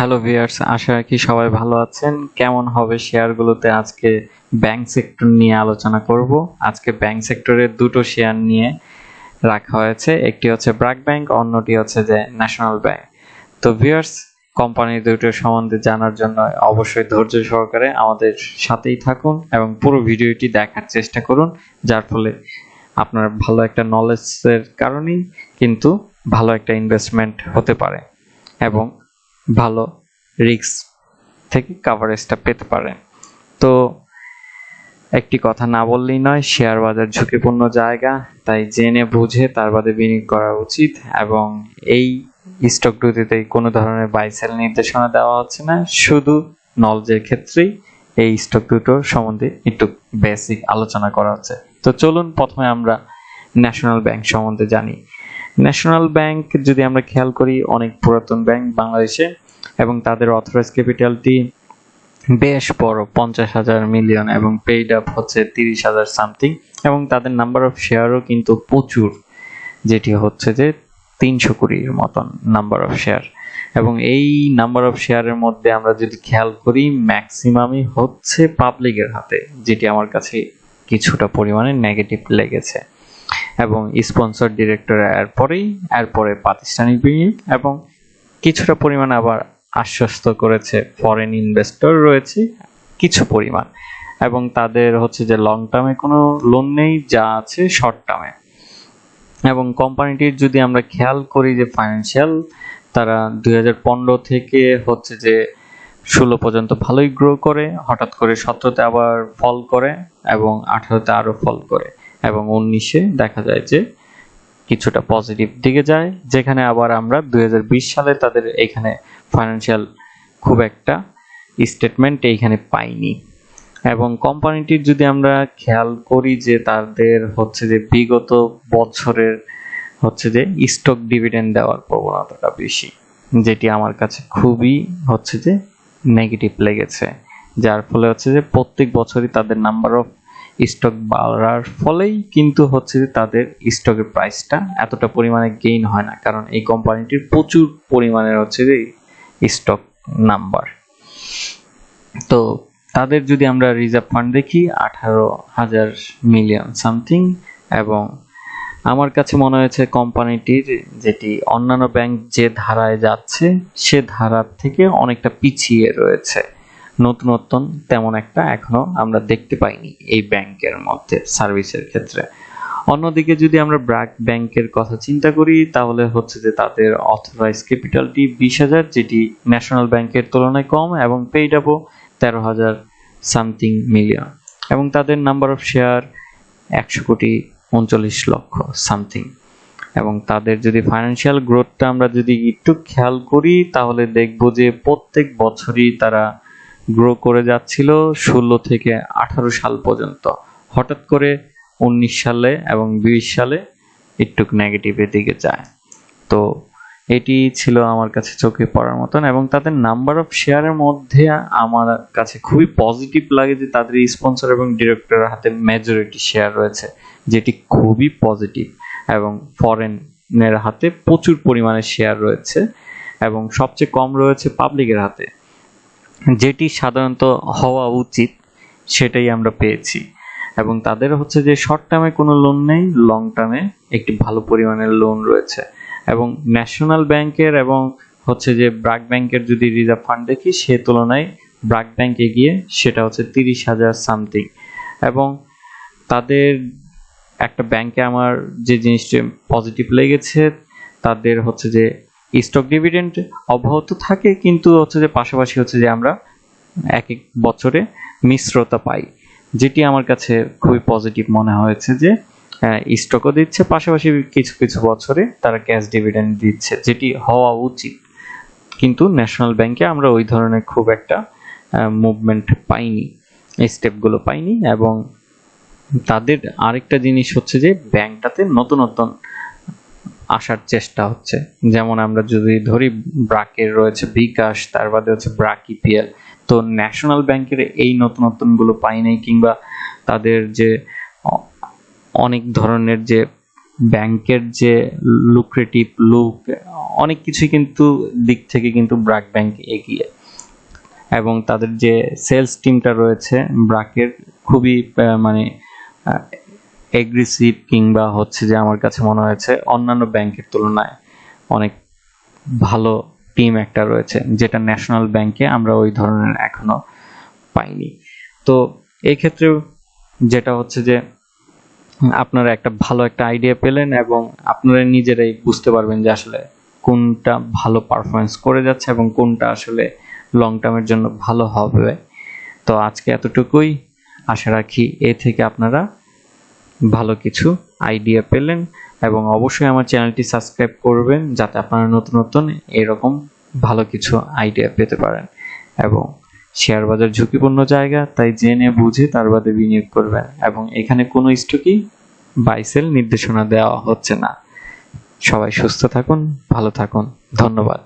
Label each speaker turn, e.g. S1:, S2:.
S1: Hello viewers, আশা রাখি সবাই ভালো আছেন। কেমন হবে শেয়ারগুলোতে আজকে ব্যাংক সেক্টর নিয়ে আলোচনা করব। আজকে ব্যাংক সেক্টরের দুটো শেয়ার নিয়ে রাখা হয়েছে, একটি হচ্ছে ব্র্যাক ব্যাংক, অন্যটি হচ্ছে যে ন্যাশনাল ব্যাংক। তো ভিউয়ার্স, কোম্পানি দুটোর সম্বন্ধে জানার জন্য অবশ্যই ধৈর্য সহকারে আমাদের সাথেই থাকুন এবং পুরো ভিডিওটি দেখার চেষ্টা করুন, যার ফলে আপনার ভালো একটা নলেজের কারণেই কিন্তু ভালো একটা ইনভেস্টমেন্ট হতে পারে এবং ভালো রিস্ক থেকে কাভারেজটা পেতে পারেন। তো একটি কথা না বললেই নয়, শেয়ার বাজার ঝুঁকিপূর্ণ জায়গা, তাই জেনে বুঝে তার বাদে বিনিয়োগ করা উচিত। এবং এই স্টক দুটিতে কোনো ধরনের বাই সেল নির্দেশনা দেওয়া হচ্ছে না, শুধু নলেজের ক্ষেত্রেই এই স্টক দুটোর সম্বন্ধে একটু বেসিক আলোচনা করা হচ্ছে। তো চলুন প্রথমে আমরা ন্যাশনাল ব্যাংক সম্বন্ধে জানি। ন্যাশনাল ব্যাংক যদি আমরা খেয়াল করি, অনেক পুরাতন ব্যাংক বাংলাদেশে এবং তাদের অথরাইজ ক্যাপিটালটি বেশ বড়, 50,000 মিলিয়ন, এবং পেইড আপ হচ্ছে 30,000 সামথিং, এবং তাদের নাম্বার অফ শেয়ারও কিন্তু প্রচুর, যেটি হচ্ছে যে 300 কোটির মতন নাম্বার অফ শেয়ার। এবং এই নাম্বার অফ শেয়ারের মধ্যে আমরা যদি খেয়াল করি, ম্যাক্সিমামই হচ্ছে পাবলিকের হাতে, যেটি আমার কাছে কিছুটা পরিমাণে নেগেটিভ লেগেছে। এবং স্পন্সর ডিরেক্টর এরপরে প্রাতিষ্ঠানিক বিনিয়োগ এবং কিছুটা পরিমাণ আবার আশ্বস্ত করেছে ফরেন ইনভেস্টর রয়েছে কিছু পরিমাণ, এবং তাদের হচ্ছে যে লং টার্মে কোনো লোন নেই, যা আছে শর্ট টার্মে। এবং কোম্পানিটির যদি আমরা খেয়াল করি যে ফাইন্যান্সিয়াল, তারা 2015 থেকে হচ্ছে যে 16 পর্যন্ত ভালোই গ্রো করে, হঠাৎ করে 17তে আবার ফল করে এবং 18তে আরো ফল করে, এবং 19-এ দেখা যায় যে কিছুটা পজিটিভ দিকে যায়, যেখানে আবার আমরা 2020 সালে তাদের এখানে ফাইন্যান্সিয়াল খুব একটা স্টেটমেন্ট এইখানে পাইনি। এবং কোম্পানিটির যদি আমরা খেয়াল করি যে তাদের হচ্ছে যে বিগত বছরের হচ্ছে যে স্টক ডিভিডেন্ড দেওয়ার প্রবণতাটা বেশি, যেটি আমার কাছে খুবই হচ্ছে যে নেগেটিভ লেগেছে, যার ফলে হচ্ছে যে প্রত্যেক বছরই তাদের নাম্বার অফ স্টক বাড়ার ফলেই কিন্তু হচ্ছে যে তাদের স্টকের প্রাইসটা এতটা পরিমাণে গেইন হয় না, কারণ এই কোম্পানিটির প্রচুর পরিমাণের হচ্ছে যে স্টক নাম্বার। তো তাদের যদি আমরা রিজার্ভ ফান্ড দেখি 18,000 মিলিয়ন সামথিং, এবং আমার কাছে মনে হয়েছে কোম্পানিটির যেটি অন্যান্য ব্যাংক যে ধারায় যাচ্ছে সে ধারার থেকে অনেকটা পিছিয়ে রয়েছে। নতুনত্ব তেমন একটা এখনো আমরা দেখতে পাইনি এই ব্যাংকের মধ্যে সার্ভিসের ক্ষেত্রে। অন্যদিকে যদি আমরা ব্র্যাক ব্যাংকের কথা চিন্তা করি, তাহলে হচ্ছে যে তাদের অথরাইজ ক্যাপিটালটি 20,000, যেটি ন্যাশনাল ব্যাংকের তুলনায় কম, এবং পেইড আপও 13,000 সামথিং মিলিয়ন, এবং তাদের নাম্বার অফ শেয়ার 100 কোটি 39 লক্ষ সামথিং। এবং তাদের যদি ফাইন্যান্সিয়াল গ্রোথটা আমরা যদি একটু খেয়াল করি, তাহলে দেখব যে প্রত্যেক বছরই তারা গ্রো করে যাচ্ছিল 16 থেকে 18 সাল পর্যন্ত। হঠাৎ করে 19 সালে এবং 20 সালে একটু নেগেটিভের দিকে যায়। তো এটি ছিল আমার কাছে চোখে পড়ার মতন। এবং তাদের নাম্বার অফ শেয়ারের মধ্যে আমার কাছে খুবই পজিটিভ লাগে যে তাদের স্পন্সর এবং ডিরেক্টরের হাতে মেজরিটি শেয়ার রয়েছে, যেটি খুবই পজিটিভ। এবং ফরেনের হাতে প্রচুর পরিমাণে শেয়ার রয়েছে, এবং সবচেয়ে কম রয়েছে পাবলিকের হাতে, যেটি সাধারণত হওয়া উচিত, সেটাই আমরা পেয়েছি। এবং তাদের হচ্ছে যে শর্ট টার্মে কোনো লোন নেই, লং টার্মে একটি ভালো পরিমাণের লোন রয়েছে। এবং ন্যাশনাল ব্যাংকের এবং হচ্ছে যে ব্র্যাক ব্যাংকের যদি রিজার্ভ ফান্ড দেখি, সে তুলনায় ব্র্যাক ব্যাংক এগিয়ে, সেটা হচ্ছে 30,000 সামথিং। এবং তাদের একটা ব্যাংকে আমার যে জিনিসটা পজিটিভ লেগেছে, তাদের হচ্ছে যে স্টক ডিভিডেন্ড অব্যাহত থাকে, কিন্তু হচ্ছে যে পাশাপাশি হচ্ছে যে আমরা এক এক বছরে মিশ্রতা পাই, যেটি আমার কাছে খুবই পজিটিভ মনে হয়েছে, যে স্টকও দিচ্ছে, পাশাপাশি কিছু কিছু বছরে তারা ক্যাশ ডিভিডেন্ড দিচ্ছে, যেটি হওয়া উচিত। কিন্তু ন্যাশনাল ব্যাংকে আমরা ওই ধরনের খুব একটা মুভমেন্ট পাইনি, স্টেপগুলো পাইনি। এবং তাদের আরেকটা জিনিস হচ্ছে যে ব্যাংকটাতে নতুন নতুন আসার চেষ্টা হচ্ছে, যেমন আমরা যদি ধরি ব্রাকের রয়েছে বিকাশ, তার বাদে হচ্ছে ব্রাক ইপিএল। তো ন্যাশনাল ব্যাংকের এই নতুনগুলো পাই নাই, কিংবা তাদের যে অনেক ধরনের যে ব্যাংকের যে লুক্রেটিভ লুক, অনেক কিছুই কিন্তু দিক থেকে কিন্তু ব্র্যাক ব্যাংক এগিয়ে, এবং তাদের যে সেলস টিমটা রয়েছে ব্র্যাকের খুবই মানে এগ্রেসিভ, কিংবা হচ্ছে যে আমার কাছে মনে হয়েছে অন্যান্য ব্যাংকের তুলনায় অনেক ভালো টিম একটা রয়েছে, যেটা ন্যাশনাল ব্যাংকে আমরা ওই ধরনের এখনো পাইনি। তো এই ক্ষেত্রে যেটা হচ্ছে যে আপনারা একটা ভালো একটা আইডিয়া পেলেন, এবং আপনারা নিজেরাই বুঝতে পারবেন যে আসলে কোনটা ভালো পারফরমেন্স করে যাচ্ছে এবং কোনটা আসলে লং টার্মের জন্য ভালো হবে। তো আজকে এতটুকুই, আশা রাখি এ থেকে আপনারা ভালো কিছু আইডিয়া পেলেন, এবং অবশ্যই আমার চ্যানেলটি সাবস্ক্রাইব করবেন যাতে আপনারা নতুন নতুন এরকম ভালো কিছু আইডিয়া পেতে পারেন। এবং শেয়ার বাজার ঝুঁকিপূর্ণ জায়গা, তাই জেনে বুঝে তার বাদে বিনিয়োগ করবেন, এবং এখানে কোনো স্টকই বাই সেল নির্দেশনা দেওয়া হচ্ছে না। সবাই সুস্থ থাকুন, ভালো থাকুন, ধন্যবাদ।